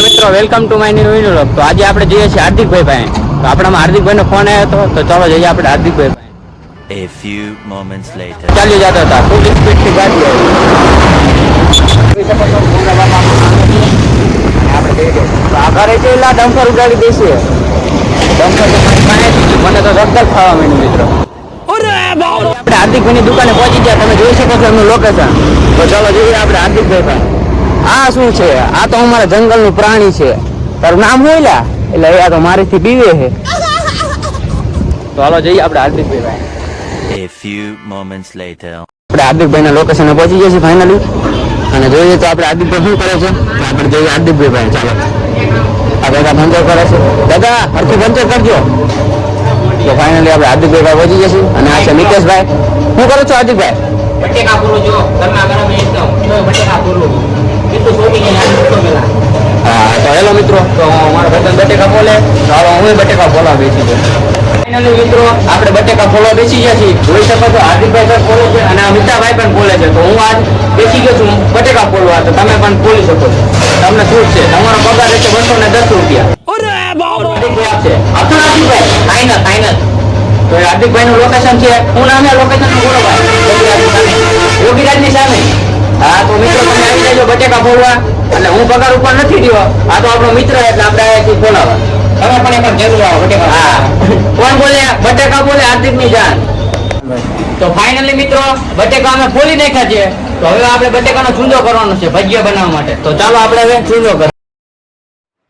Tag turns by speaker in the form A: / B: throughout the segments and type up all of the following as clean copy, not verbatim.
A: મિત્રો welcome to my new video. તો આજે આપણે જઈએ છીએ હાર્દિકભાઈ પાસે. તો આપણામાં હાર્દિકભાઈનો ફોન આવ્યો હતો, તો ચાલો જઈએ આપણે હાર્દિકભાઈ પાસે.
B: A few moments later.
A: ચાલી જતા હતા ફૂલ સ્પીડથી ગાડી આવી. આપણે જઈએ તો આગળ છે એલા ડમ્પર ઉડાડી દેશે. ડમ્પર તો મારી પાસે મને તો રગદલ ખાવા માંડ્યું મિત્રો. આપણે હાર્દિકભાઈની દુકાને પહોંચી ગયા, તમે જોઈ શકો છો એમનું લોકેશન. તો ચાલો જઈએ આપણે હાર્દિકભાઈ પાસે. આ શું છે? આ તો અમારા જંગલનું પ્રાણી છે. તારું નામ હોય લા? એટલે આ તો મારીથી બીવે છે. તો હાલો જઈએ આપણે હાર્દિકભાઈ પાસે.
B: A few moments later.
A: આપણે હાર્દિકભાઈના લોકેશને પહોંચી ગયા છીએ ફાઇનલી. અને જોઈએ તો આપણે હાર્દિકભાઈ શું કરે છે. તો આપણે જોઈએ હાર્દિકભાઈ પાસે. ચાલો આ દાદા પંચર કરે છે. દાદા હરખી પંચર કરજો. તો ફાઇનલી આપણે હાર્દિકભાઈ પાસે પહોંચી ગયા છીએ. અને આ છે મિકેશભાઈ. શું કરો છો હાર્દિકભાઈ?
C: બટેકા પૂરું જો ગરમા ગરમ એકદમ તો બટેકા પૂરું કેટલું શોધી ગયા મૂકો પેલા.
A: હા તો હેલો મિત્રો, તો મારો ભાઈ બટેકા બોલે તો હાલો હું બટેકા બોલવા બેસી ગયો. ફાઇનલી મિત્રો આપણે બટેકા બોલવા બેસી ગયા છીએ. જોઈ શકો છો હાર્દિકભાઈ પણ બોલે છે અને આ મિતાભાઈ પણ બોલે છે. તો હું આજ બેસી ગયો છું બટેકા બોલવા. તો તમે પણ બોલી શકો છો. તમને શું છે? તમારો પગાર છે 210 રૂપિયા. હાર્દિકભાઈ આપશે. આપશો ને હાર્દિકભાઈ?
C: Final final.
A: તો એ હાર્દિકભાઈનું લોકેશન છે. હું નામ એ લોકેશન બોલો ભાઈ. યોગીરાજની સામે. હા તો મિત્રો તમે આવી જજો બટેકા બોલવા. એટલે હું પગાર ઉપર નથી રહ્યો. આ તો આપણો મિત્ર એટલે આપણે અહીંયાથી બોલાવા.
C: તમે પણ એકવાર જરૂર આવો બટેકા.
A: હા કોણ બોલે? બટેકા બોલે હાર્દિકની જાન.
C: તો ફાઇનલી મિત્રો બટેકા અમે ફોલી નાખ્યા છે. તો હવે આપણે બટેકાનો ચૂંદો કરવાનો છે ભજીયા બનાવવા માટે.
A: તો ચાલો આપણે હવે ચૂંદો કરીએ.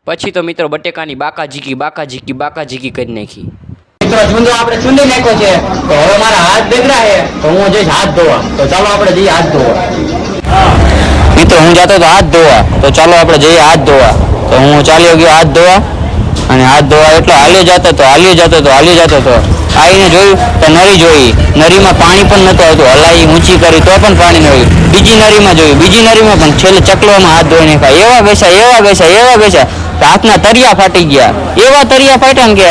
D: પછી તો મિત્રો બટેકાની બાકા ઝીકી કરી નાખી.
A: મિત્રો ચૂંદો આપણે ચૂંદી નાખ્યો છે. તો હવે મારા હાથ બેગરા છે. તો હું જઈશ હાથ ધોવા. તો ચાલો આપણે જઈએ હાથ ધોવા. મિત્રો હું જતો તો હાથ ધોવા. તો ચાલો આપણે જઈએ હાથ ધોવા. તો હું ચાલ્યો ગયો હાથ ધોવા. અને હાથ ધોવા એટલો હાલ્યો જતો તો આવીને જોયું તો નરી જોઈ. નરીમાં પાણી પણ નતું આવતું. હલાઈ ઊંચી કરી તો પણ પાણી ન આવ્યું. બીજી નરીમાં જોયું. બીજી નરીમાં પણ છેલ્લે ચકલામાં હાથ ધોઈ નાખ્યા. એવા બેસા હાથના તરિયા ફાટી ગયા. એવા તરિયા ફાટ્યા ને કે